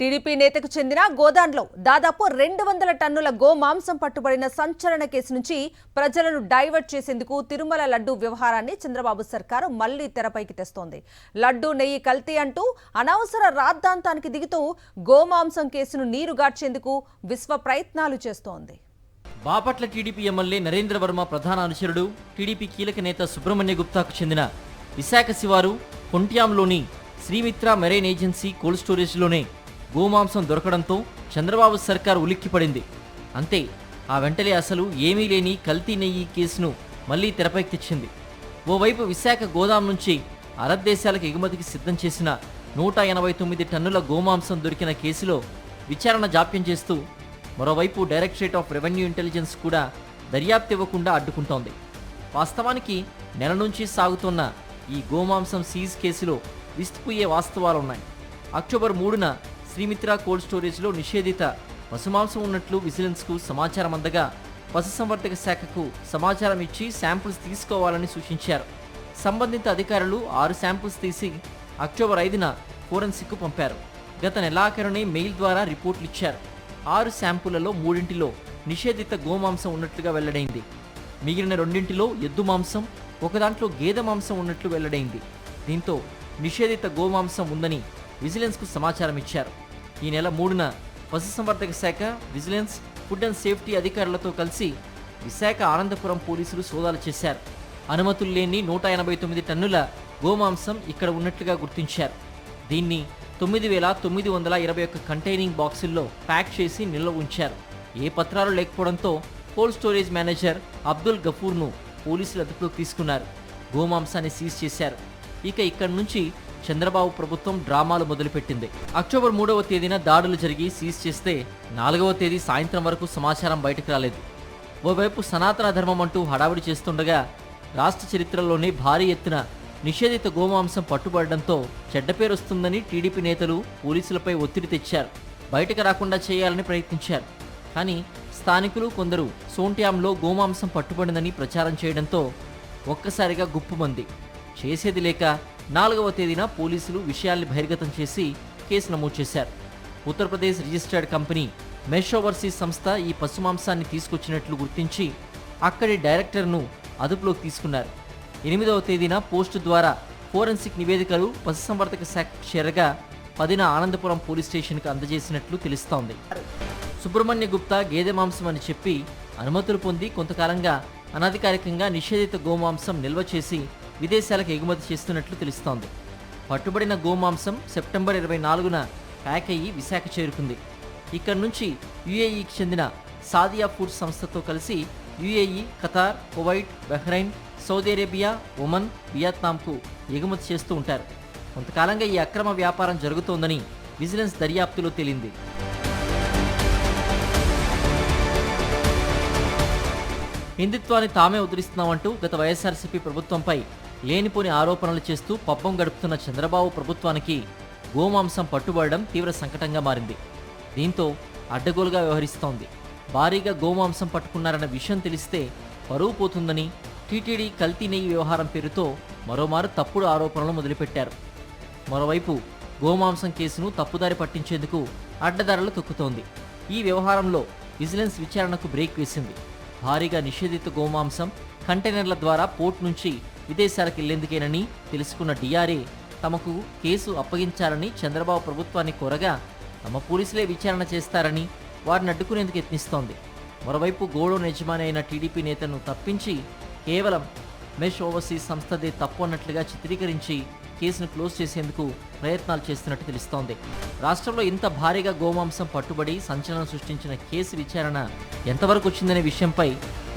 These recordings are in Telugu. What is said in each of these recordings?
టీడీపీ నేతకు చెందిన గోదాంలో దాదాపు 200 టన్నుల గోమాంసం పట్టుబడిన సంచలన కేసు నుంచి ప్రజలను డైవర్ట్ చేసేందుకు తిరుమల లడ్డూ వ్యవహారాన్ని చంద్రబాబు సర్కారు మళ్లీ తెరపైకి తెస్తోంది. లడ్డూ నెయ్యి కల్తీ అంటూ అనవసర రాద్ధాంతానికి దిగుతూ గోమాంసం కేసును నీరుగార్చేందుకు విశ్వ ప్రయత్నాలు చేస్తోంది. బాపట్ల టీడీపీ ఎమ్మెల్యే నరేంద్ర వర్మ ప్రధాన అనుచరుడు టీడీపీ కీలక నేత సుబ్రహ్మణ్య గుప్తాకు చెందిన విశాఖ శివారు కొంట్యాంలోని శ్రీమిత్ర మెరైన్ ఏజెన్సీ కోల్డ్ స్టోరేజ్లోనే గోమాంసం దొరకడంతో చంద్రబాబు సర్కారు ఉలిక్కిపడింది. అంతే, ఆ వెంటనే అసలు ఏమీ లేని కల్తీ నెయ్యి కేసును మళ్లీ తెరపైకి తెచ్చింది. ఓవైపు విశాఖ గోదాం నుంచి అరబ్ దేశాలకు ఎగుమతికి సిద్ధం చేసిన 189 టన్నుల గోమాంసం దొరికిన కేసులో విచారణ జాప్యం చేస్తూ మరోవైపు డైరెక్టరేట్ ఆఫ్ రెవెన్యూ ఇంటెలిజెన్స్ కూడా దర్యాప్తు ఇవ్వకుండా అడ్డుకుంటోంది. వాస్తవానికి నెల నుంచి సాగుతున్న ఈ గోమాంసం సీజ్ కేసులో విస్తుపోయే వాస్తవాలున్నాయి. అక్టోబర్ 3న శ్రీమిత్ర కోల్డ్ స్టోరేజ్లో నిషేధిత పశుమాంసం ఉన్నట్లు విజిలెన్స్కు సమాచారం అందగా పశుసంవర్ధక శాఖకు సమాచారం ఇచ్చి శాంపుల్స్ తీసుకోవాలని సూచించారు. సంబంధిత అధికారులు 6 శాంపుల్స్ తీసి అక్టోబర్ 5న ఫోరెన్సిక్కు పంపారు. గత నెలాఖరునే మెయిల్ ద్వారా రిపోర్టులు ఇచ్చారు. 6 శాంపుళ్లలో 3 నిషేధిత గోమాంసం ఉన్నట్లుగా వెల్లడైంది. మిగిలిన 2 ఎద్దు మాంసం, ఒక దాంట్లో గేదె మాంసం ఉన్నట్లు వెల్లడైంది. దీంతో నిషేధిత గోమాంసం ఉందని విజిలెన్స్కు సమాచారం ఇచ్చారు. ఈ నెల 3న పశుసంవర్ధక శాఖ, విజిలెన్స్, ఫుడ్ అండ్ సేఫ్టీ అధికారులతో కలిసి విశాఖ ఆనందపురం పోలీసులు సోదాలు చేశారు. అనుమతులు లేని 189 టన్నుల గోమాంసం ఇక్కడ ఉన్నట్లుగా గుర్తించారు. దీన్ని 9,921 కంటైనింగ్ బాక్సుల్లో ప్యాక్ చేసి నిల్వ ఉంచారు. ఏ పత్రాలు లేకపోవడంతో కోల్డ్ స్టోరేజ్ మేనేజర్ అబ్దుల్ గఫూర్ను పోలీసులు అదుపులోకి తీసుకున్నారు. గోమాంసాన్ని సీజ్ చేశారు. ఇక ఇక్కడి నుంచి చంద్రబాబు ప్రభుత్వం డ్రామాలు మొదలుపెట్టింది. అక్టోబర్ 3వ తేదీన దాడులు జరిగి సీజ్ చేస్తే 4వ తేదీ సాయంత్రం వరకు సమాచారం బయటకు రాలేదు. ఓవైపు సనాతన ధర్మం అంటూ హడావుడి చేస్తుండగా రాష్ట్ర చరిత్రలోనే భారీ ఎత్తున నిషేధిత గోమాంసం పట్టుబడడంతో చెడ్డ పేరు వస్తుందని టీడీపీ నేతలు పోలీసులపై ఒత్తిడి తెచ్చారు. బయటకు రాకుండా చేయాలని ప్రయత్నించారు. కానీ స్థానికులు కొందరు సోంట్యాంలో గోమాంసం పట్టుబడిందని ప్రచారం చేయడంతో ఒక్కసారిగా గుప్పుమంది. చేసేది లేక 4వ తేదీన పోలీసులు విషయాల్ని బహిర్గతం చేసి కేసు నమోదు చేశారు. Uttar Pradesh registered company mesh overseas సంస్థ ఈ పశుమాంసాన్ని తీసుకొచ్చినట్లు గుర్తించి అక్కడి డైరెక్టర్ను అదుపులోకి తీసుకున్నారు. 8వ తేదీన పోస్టు ద్వారా ఫోరెన్సిక్ నివేదికలు పశుసంవర్ధక శాఖకు చేరగా 10న ఆనందపురం పోలీస్ స్టేషన్కు అందజేసినట్లు తెలుస్తోంది. సుబ్రహ్మణ్య గుప్తా గేదె మాంసం అని చెప్పి అనుమతులు పొంది కొంతకాలంగా అనధికారికంగా నిషేధిత గోమాంసం నిల్వ చేసి విదేశాలకు ఎగుమతి చేస్తున్నట్లు తెలుస్తోంది. పట్టుబడిన గోమాంసం సెప్టెంబర్ 24న ప్యాక్ అయ్యి విశాఖ చేరుకుంది. ఇక్కడి నుంచి యుఏఈకి చెందిన సాదియా ఫుడ్స్ సంస్థతో కలిసి UAE, Qatar, Kuwait, Bahrain, Saudi Arabia, Oman, వియత్నాంకు ఎగుమతి చేస్తూ ఉంటారు. కొంతకాలంగా ఈ అక్రమ వ్యాపారం జరుగుతోందని విజిలెన్స్ దర్యాప్తులో తేలింది. హిందుత్వాన్ని తామే ఉద్ధరిస్తున్నామంటూ గత వైఎస్ఆర్సీపీ ప్రభుత్వంపై లేనిపోని ఆరోపణలు చేస్తూ పబ్బం గడుపుతున్న చంద్రబాబు ప్రభుత్వానికి గోమాంసం పట్టుబడడం తీవ్ర సంకటంగా మారింది. దీంతో అడ్డగోలుగా వ్యవహరిస్తోంది. భారీగా గోమాంసం పట్టుకున్నారన్న విషయం తెలిస్తే పరువు పోతుందని టీటీడీ కల్తీ నెయ్యి వ్యవహారం పేరుతో మరోమారు తప్పుడు ఆరోపణలు మొదలుపెట్టారు. మరోవైపు గోమాంసం కేసును తప్పుదారి పట్టించేందుకు అడ్డదారులు తొక్కుతోంది. ఈ వ్యవహారంలో విజిలెన్స్ విచారణకు బ్రేక్ వేసింది. భారీగా నిషేధిత గోమాంసం కంటైనర్ల ద్వారా పోర్ట్ నుంచి విదేశాలకు వెళ్లేందుకేనని తెలుసుకున్న డిఆర్ఏ తమకు కేసు అప్పగించాలని చంద్రబాబు ప్రభుత్వాన్ని కోరగా తమ పోలీసులే విచారణ చేస్తారని వారిని అడ్డుకునేందుకు యత్నిస్తోంది. మరోవైపు గోడౌన్ యజమాని అయిన టీడీపీ నేతను తప్పించి కేవలం మెష్ ఓవర్సీస్ సంస్థదే తప్పు అన్నట్లుగా చిత్రీకరించి కేసును క్లోజ్ చేసేందుకు ప్రయత్నాలు చేస్తున్నట్టు తెలుస్తోంది. రాష్ట్రంలో ఇంత భారీగా గోమాంసం పట్టుబడి సంచలనం సృష్టించిన కేసు విచారణ ఎంతవరకు వచ్చిందనే విషయంపై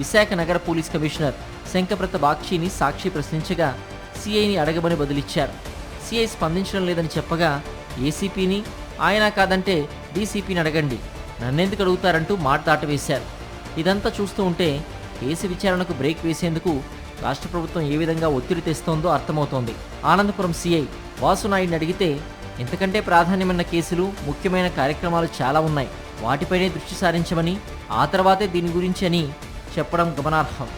విశాఖ నగర పోలీస్ కమిషనర్ శంకప్రత బాక్షిని సాక్షి ప్రశ్నించగా సిఐని అడగమని బదులిచ్చారు. సిఐ స్పందించడం లేదని చెప్పగా ఏసీపీని, ఆయన కాదంటే డీసీపీని అడగండి, నన్నెందుకు అడుగుతారంటూ మాట దాటవేశారు. ఇదంతా చూస్తూ ఉంటే కేసు విచారణకు బ్రేక్ వేసేందుకు రాష్ట్ర ప్రభుత్వం ఏ విధంగా ఒత్తిడి తెస్తోందో అర్థమవుతోంది. ఆనందపురం సిఐ వాసునాయుడిని అడిగితే ఇంతకంటే ప్రాధాన్యమైన కేసులు, ముఖ్యమైన కార్యక్రమాలు చాలా ఉన్నాయి, వాటిపైనే దృష్టి సారించమని, ఆ తర్వాతే దీని గురించి అని చెప్పడం గమనార్హం.